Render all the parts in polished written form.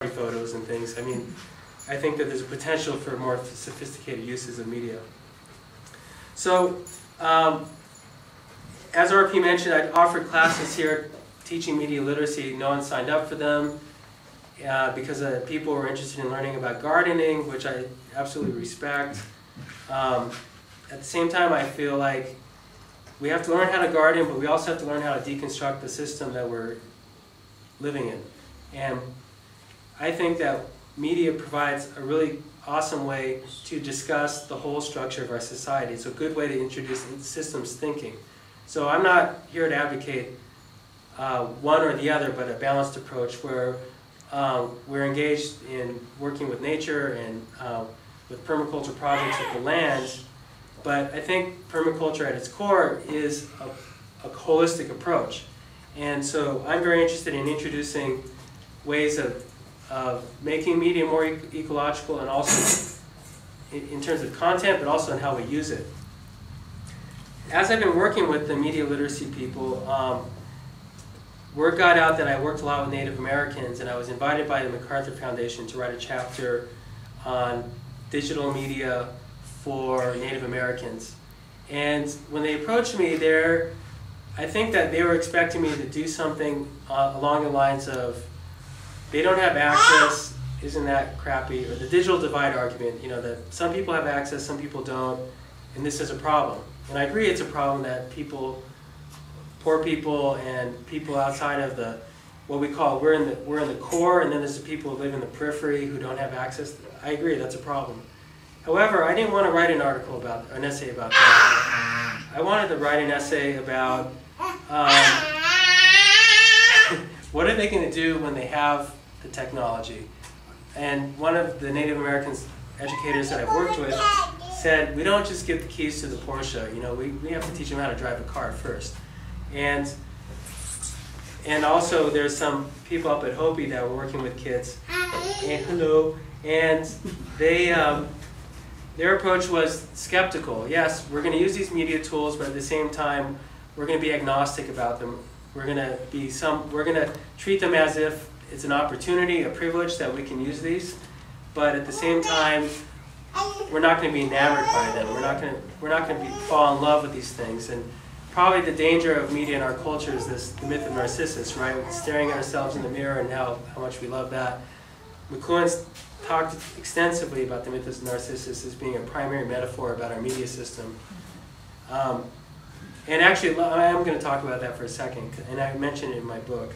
photos and things. I mean, I think that there's a potential for more sophisticated uses of media. So, as RP mentioned, I offered classes here teaching media literacy. No one signed up for them because people were interested in learning about gardening, which I absolutely respect. At the same time, I feel like we have to learn how to garden, but we also have to learn how to deconstruct the system that we're living in. And I think that media provides a really awesome way to discuss the whole structure of our society. It's a good way to introduce systems thinking. So I'm not here to advocate one or the other, but a balanced approach where we're engaged in working with nature and with permaculture projects with the land. But I think permaculture at its core is a holistic approach. And so I'm very interested in introducing ways of making media more ecological, and also in terms of content, but also in how we use it. As I've been working with the media literacy people, word got out that I worked a lot with Native Americans, and I was invited by the MacArthur Foundation to write a chapter on digital media for Native Americans. And when they approached me, I think that they were expecting me to do something along the lines of, they don't have access, isn't that crappy? Or the digital divide argument, you know, that some people have access, some people don't, and this is a problem. And I agree it's a problem that poor people and people outside of what we call, we're in the core, and then there's the people who live in the periphery who don't have access. I agree, that's a problem. However, I didn't want to write an essay about that. I wanted to write an essay about what are they going to do when they have the technology. And one of the Native American educators that I've worked with said, we don't just give the keys to the Porsche, you know, we have to teach them how to drive a car first. And also there's some people up at Hopi that were working with kids. And, hello. And their approach was skeptical. Yes, we're going to use these media tools, but at the same time, we're going to be agnostic about them. We're going to treat them as if it's an opportunity, a privilege that we can use these, but at the same time, we're not going to be enamored by them. We're not going to fall in love with these things. And probably the danger of media in our culture is the myth of Narcissus, right? Staring at ourselves in the mirror and how much we love that. McLuhan's talked extensively about the myth of Narcissus as being a primary metaphor about our media system. And actually, I am going to talk about that for a second, and I mentioned it in my book.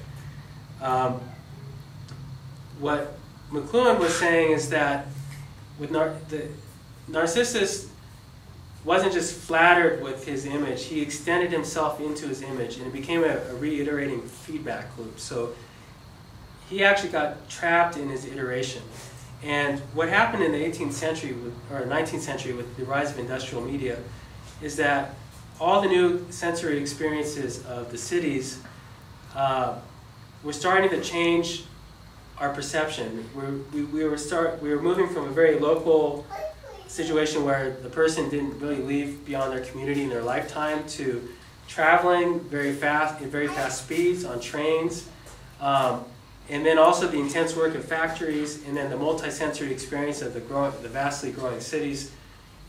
What McLuhan was saying is that with Narcissus wasn't just flattered with his image, he extended himself into his image, and it became a reiterating feedback loop. So he actually got trapped in his iteration. And what happened in the 18th century, or 19th century with the rise of industrial media, is that all the new sensory experiences of the cities were starting to change our perception. We were moving from a very local situation where the person didn't really leave beyond their community in their lifetime to traveling very fast, at very fast speeds on trains, and then also the intense work of factories, and then the multi-sensory experience of the vastly growing cities.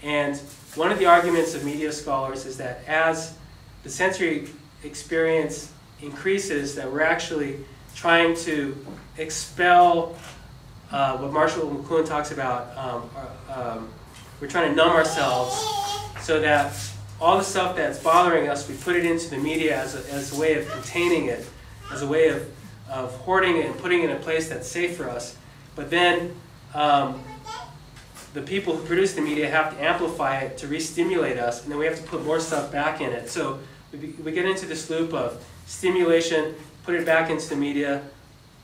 And one of the arguments of media scholars is that as the sensory experience increases, that we're actually trying to expel what Marshall McLuhan talks about. We're trying to numb ourselves so that all the stuff that's bothering us, we put it into the media as a way of containing it, as a way of hoarding it and putting it in a place that's safe for us. But then the people who produce the media have to amplify it to re-stimulate us, and then we have to put more stuff back in it. So we get into this loop of stimulation, put it back into the media,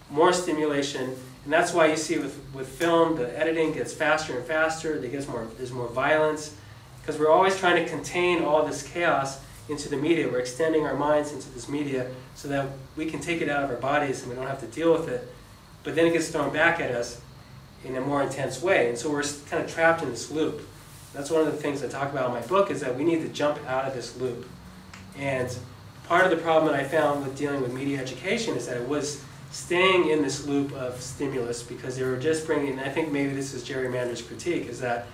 more stimulation, and that's why you see with film, the editing gets faster and faster, there's more violence, because we're always trying to contain all this chaos into the media. We're extending our minds into this media so that we can take it out of our bodies and we don't have to deal with it, but then it gets thrown back at us in a more intense way, and so we're kind of trapped in this loop. That's one of the things I talk about in my book, is that we need to jump out of this loop. And part of the problem that I found with dealing with media education is that it was staying in this loop of stimulus because they were just bringing, and I think maybe this is gerrymander's critique, is that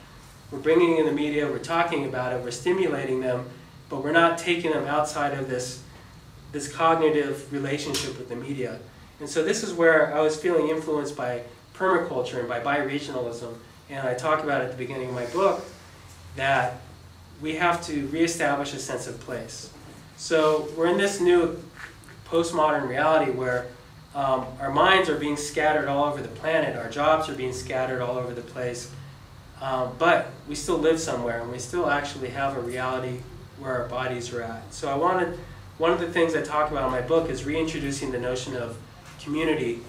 we're bringing in the media, we're talking about it, we're stimulating them, but we're not taking them outside of this cognitive relationship with the media. And so this is where I was feeling influenced by permaculture and by bioregionalism. And I talk about at the beginning of my book that we have to reestablish a sense of place. So we're in this new postmodern reality where our minds are being scattered all over the planet, our jobs are being scattered all over the place, but we still live somewhere and we still actually have a reality where our bodies are at. So one of the things I talk about in my book is reintroducing the notion of community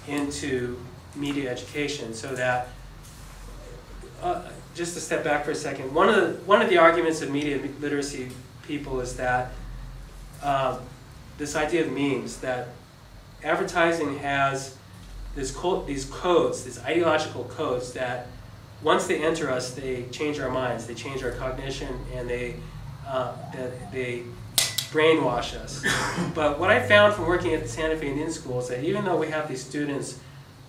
into media education, so that, just to step back for a second, one of the arguments of media literacy people is that this idea of memes, that advertising has these codes, these ideological codes that once they enter us, they change our minds, they change our cognition, and they brainwash us. But what I found from working at the Santa Fe Indian School is that even though we have these students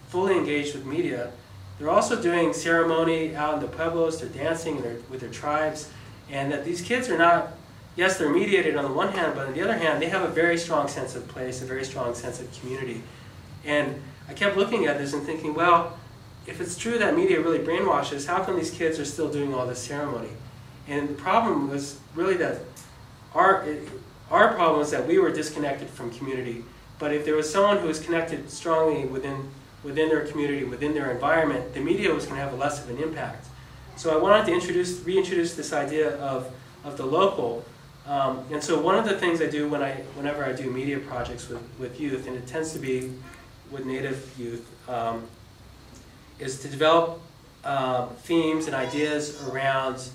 fully engaged with media, they're also doing ceremony out in the pueblos, they're dancing with their tribes, and that these kids are not, yes, they're mediated on the one hand, but on the other hand, they have a very strong sense of place, a very strong sense of community. And I kept looking at this and thinking, well, if it's true that media really brainwashes, how come these kids are still doing all this ceremony? And the problem was really that our problem was that we were disconnected from community. But if there was someone who was connected strongly within their community, within their environment, the media was going to have less of an impact. So I wanted to reintroduce this idea of the local. And so one of the things I do whenever I do media projects with youth, and it tends to be with Native youth, is to develop themes and ideas around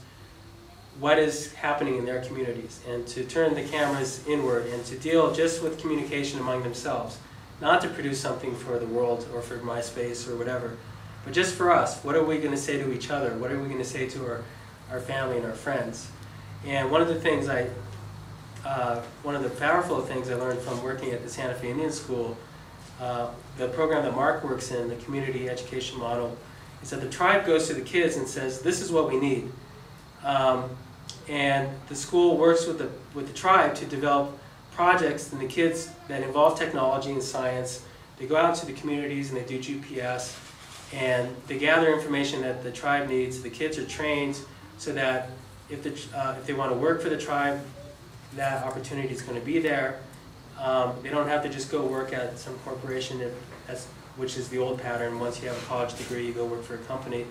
what is happening in their communities, and to turn the cameras inward and to deal just with communication among themselves, not to produce something for the world or for MySpace or whatever, but just for us. What are we going to say to each other? What are we going to say to our family and our friends? And one of the things one of the powerful things I learned from working at the Santa Fe Indian School, the program that Mark works in, the community education model, is that the tribe goes to the kids and says, this is what we need. And the school works with the tribe to develop projects and the kids that involve technology and science. They go out to the communities and they do GPS, and they gather information that the tribe needs. The kids are trained so that if they want to work for the tribe, that opportunity is going to be there. They don't have to just go work at some corporation, which is the old pattern. Once you have a college degree, you go work for a company.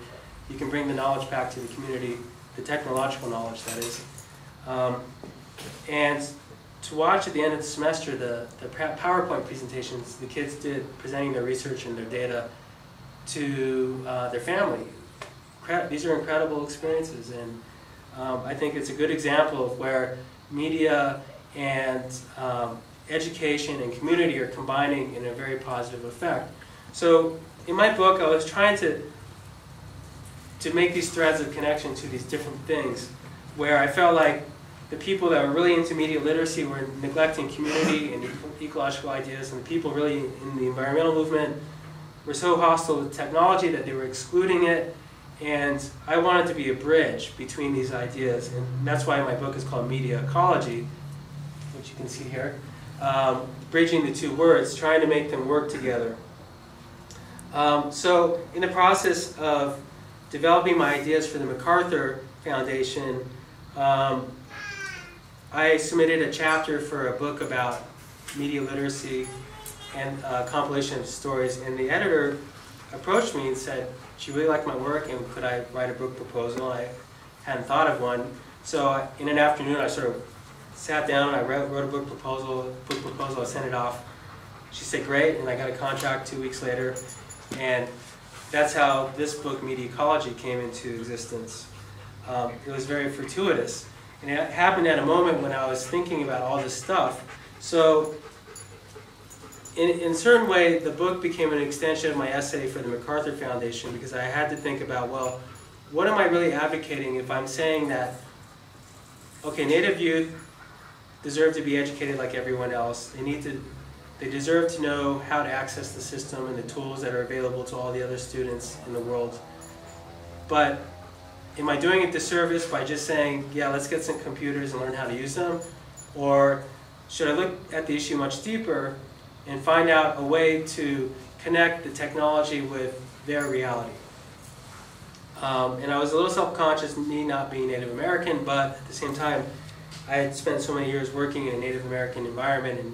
You can bring the knowledge back to the community, the technological knowledge, that is. And to watch at the end of the semester the PowerPoint presentations the kids did presenting their research and their data to their family. These are incredible experiences, and I think it's a good example of where media and education and community are combining in a very positive effect. So in my book, I was trying to make these threads of connection to these different things, where I felt like the people that were really into media literacy were neglecting community and ecological ideas, and the people really in the environmental movement were so hostile to technology that they were excluding it. And I wanted to be a bridge between these ideas, and that's why my book is called Mediacology, which you can see here, bridging the two words, trying to make them work together. So in the process of developing my ideas for the MacArthur Foundation, I submitted a chapter for a book about media literacy and a compilation of stories, and the editor approached me and said she really liked my work and could I write a book proposal. I hadn't thought of one, so in an afternoon I sort of sat down and I wrote a book proposal, I sent it off. She said great, and I got a contract 2 weeks later, and that's how this book, Mediacology, came into existence. It was very fortuitous, and it happened at a moment when I was thinking about all this stuff. So in a certain way, the book became an extension of my essay for the MacArthur Foundation, because I had to think about, well, what am I really advocating if I'm saying that, okay, Native youth deserve to be educated like everyone else. They need to They deserve to know how to access the system and the tools that are available to all the other students in the world. But am I doing a disservice by just saying, yeah, let's get some computers and learn how to use them? Or should I look at the issue much deeper and find out a way to connect the technology with their reality? And I was a little self-conscious, me not being Native American, but at the same time, I had spent so many years working in a Native American environment and